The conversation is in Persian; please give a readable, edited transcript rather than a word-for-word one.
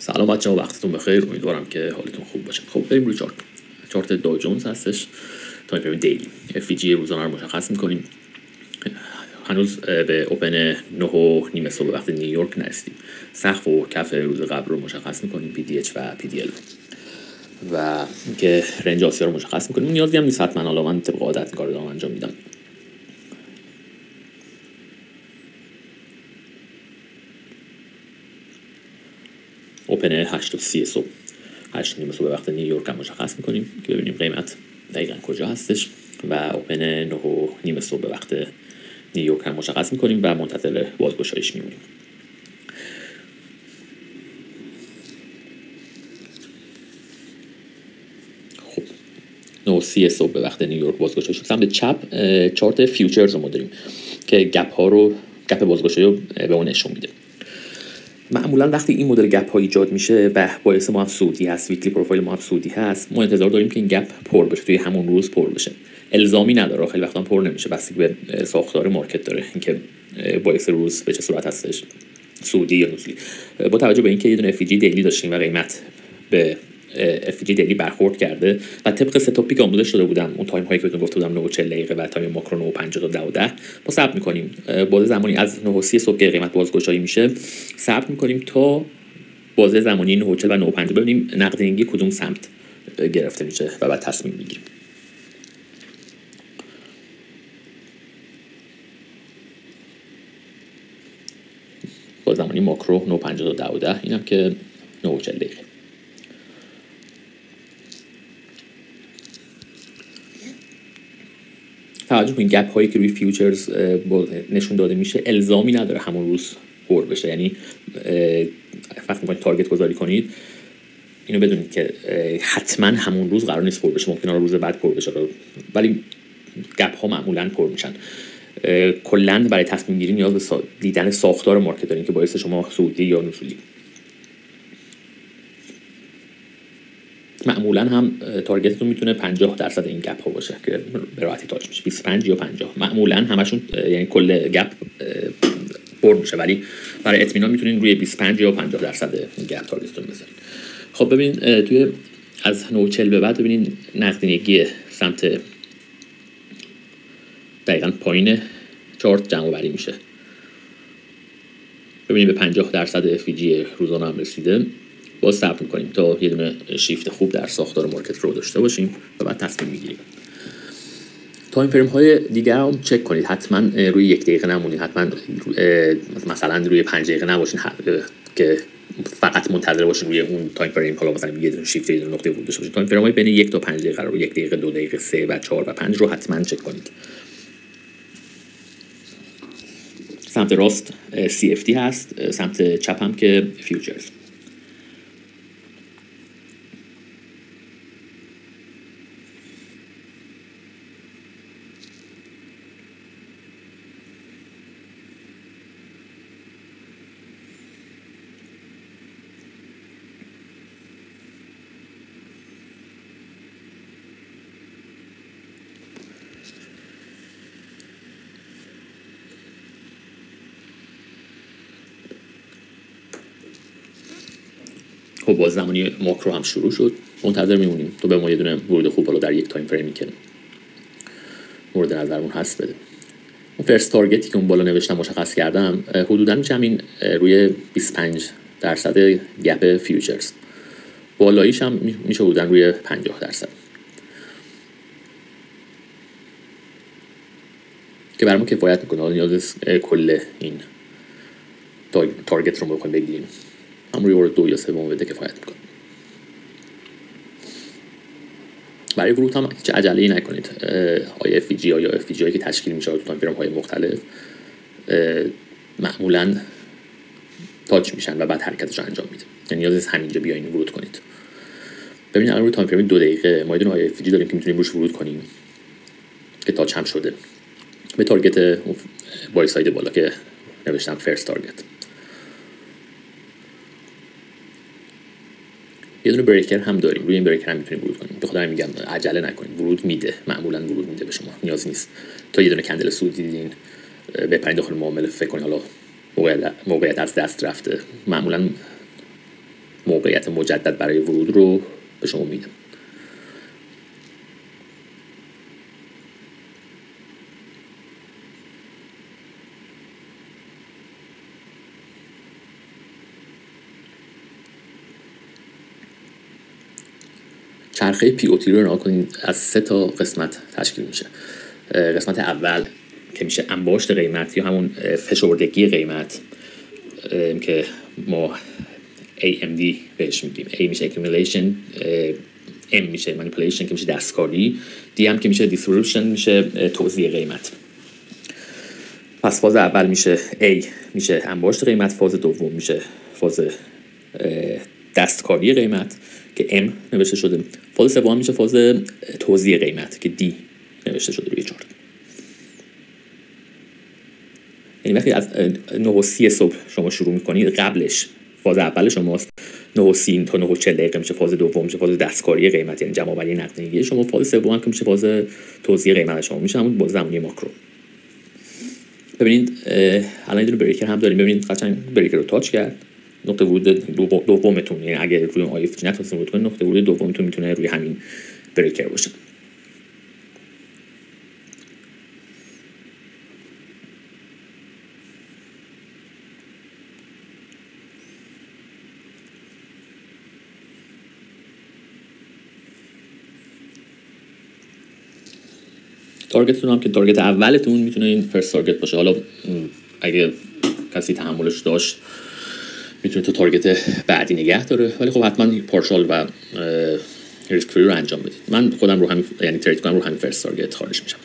سلام بچه‌ها، وقتتون بخیر. امیدوارم که حالتون خوب باشه. خب بریم روی چارت داو جونز هستش. تایم فریم دیلی اف جی روزانه رو مشخص می‌کنیم. هنوز به اوپن 9:30 صبح وقت نیویورک نرسیدیم. سقف و کف روز قبل رو مشخص می‌کنیم، پی دی اچ و پی دی ال، و اینکه رنج آسیا رو مشخص می‌کنیم. نیازی هم نیست حتما، حالا من طبق عادت این کارو دارم انجام میدم. اوپن 8:30 صبح، 8:30 صبح وقت نیویورک هم مشخص میکنیم که ببینیم قیمت دقیقاً کجا هستش، و اوپن 9:30 صبح وقت نیویورک هم مشخص میکنیم و منتظر بازگشایش میمونیم. خب 9:30 صبح به وقت نیویورک بازگشایش. سمت چپ چارت فیوچرز رو ما داریم که گپ بازگشایی رو به اون نشون میده. معمولا وقتی این مدل گپ ها ایجاد میشه و باعث ما هم سعودی هست، ویکلی پروفایل ما هم سعودی هست، ما انتظار داریم که این گپ پر بشه، توی همون روز پر بشه. الزامی نداره، خیلی وقتا پر نمیشه، بستگی به ساختار مارکت داره اینکه باعث روز به چه صورت هستش، سعودی یا نزولی. با توجه به اینکه یه دونه اف جی دیلی داشتیم و قیمت به اف جی دیلی برخورد کرده و طبق ستاپی که آموزش داده بودم، اون تایم هایی که بهتون گفته بودم 9:40 دقیقه و تایم ماکرو 9:50 تا 10:10، ما صبر می‌کنیم بازه زمانی از 9:30 صبح که قیمت بازگشایی میشه صبر می‌کنیم تا بازه زمانی 9:40 و 9:50 ببینیم نقدینگی کدوم سمت گرفته میشه و بعد تصمیم میگیریم. با زمانی ماکرو 9:50 تا 10:10، اینم که 9:40 دقیقه. توجه کنید گپ هایی که روی فیوچرز نشون داده میشه الزامی نداره همون روز پر بشه. یعنی وقتی میخواید تارگت گذاری کنید اینو بدونید که حتما همون روز قرار نیست پر بشه، ممکنه روز بعد پر بشه، ولی گپ ها معمولا پر میشن. کلا برای تصمیم گیری نیاز به دیدن ساختار مارکت دارین که باعث شما صعودی یا نزولی. معمولا هم تارگتتون میتونه 50% این گپ ها باشه که به راحتی تاچ میشه، 25 یا 50. معمولا همشون یعنی کل گپ پر میشه، ولی برای اطمینان میتونین روی 25 یا 50% این گپ تارگتتون بذارین. خب ببینین توی از 9:40 به بعد ببینین نقدینگی سمت دقیقاً پایین چارت جمع آوری میشه. ببینید به 50% اف جی روزانه هم رسیده. باز صبر می‌کنیم تا یه دونه شیفت خوب در ساختار مارکت رو داشته باشیم و بعد تصمیم می‌گیریم. تایم فریم های دیگر هم چک کنید، حتما روی 1 دقیقه نمونید، حتما مثلا روی 5 دقیقه نباشین که فقط منتظر باشین روی اون تایم فریم. حالا مثلا یه دونه شیفت، یه دونه نقطه ورود داشته باشین. تایم فریم های بین 1 تا 5 دقیقه رو، 1 دقیقه، 2 دقیقه، 3 و 4 و 5 رو حتما چک کنید. سمت راست CFD هست، سمت چپ هم که فیوچرز. خب باز زمانی ماکرو هم شروع شد، منتظر میمونیم تو به ما یه دونه ورود خوب حالا در یک تایم فریمی که مورد نظرمون هست بده. اون فرست تارگتی که اون بالا نوشتم مشخص کردم، حدودا میشه همین روی 25% گپ فیوچرز، بالاییش هم میشه حدودا روی 50% که برامون کفایت میکنه. حالا نیاز کل این تارگت رو بخوایم بگیریم هم روی ورود 2 یا 3 بده کفایت میکنه. برای ورود هم هیچ عجله‌ای نکنید. آیا اف جی یا اف جی که تشکیل میشه تو تایم فریم های مختلف معمولا تاچ میشن و بعد حرکتش رو انجام میده. یعنی نیاز نیست همینجا بیاین ورود کنید. ببینید الان روی تایم فریم 2 دقیقه ما یه دونه آیا اف جی داریم که میتونیم روش ورود کنیم که تاچ هم شده به تارگت بای ساید بالا که نوشتم فرست تارگت. یه دونه بریکر هم داریم، روی این بریکر هم میتونیم ورود کنیم. بخاطر همین میگم عجله نکنید، ورود میده، معمولا ورود میده به شما. نیاز نیست تا یه دونه کندل سود دیدین بپرید داخل معامله فکر کنید حالا موقعیت از دست رفته. معمولا موقعیت مجدد برای ورود رو به شما میدم. چرخه پی او تی رو نگاه کنید، از 3 تا قسمت تشکیل میشه. قسمت اول که میشه انباشت قیمت یا همون فشردگی قیمت که ما AMD بهش میگیم. A میشه accumulation، M میشه manipulation که میشه دستکاری، D هم که میشه distribution میشه توزیع قیمت. پس فاز اول میشه A میشه انباشت قیمت، فاز دوم میشه فاز دستکاری قیمت که M نوشته شده، فاز سوم میشه فاز توزیع قیمت که D نوشته شده روی چارت. یعنی وقتی از 9:30 صبح شما شروع میکنید، قبلش فاز اول شماست، 9:30 تا 9:40 دقیقه میشه فاز دوم، میشه فاز دستکاری قیمت یعنی جمع آوری نقدینگی شما، فاز سوم که میشه فاز توزیع قیمت شما، میشه همون با زمانی ماکرو. ببینید الان یه دونه بریکر هم داریم، ببینید قشنگ بریکر رو تاچ کرد، نقطه ورود دومتون، یعنی اگه روی آی اف جی نتونستین ورود کنید، نقطه ورود دومتون میتونه روی همین بریکر باشه. تارگتتون هم که تارگت اولتون میتونه این فرست تارگت باشه. حالا اگه کسی تحملش داشت میتونه تو تارگت بعدی نگه داره، ولی خب حتما پارشال و ریسک فری رو انجام بدید. من خودم رو همین، یعنی ترید کنم رو همین فرست تارگت خارج میشم.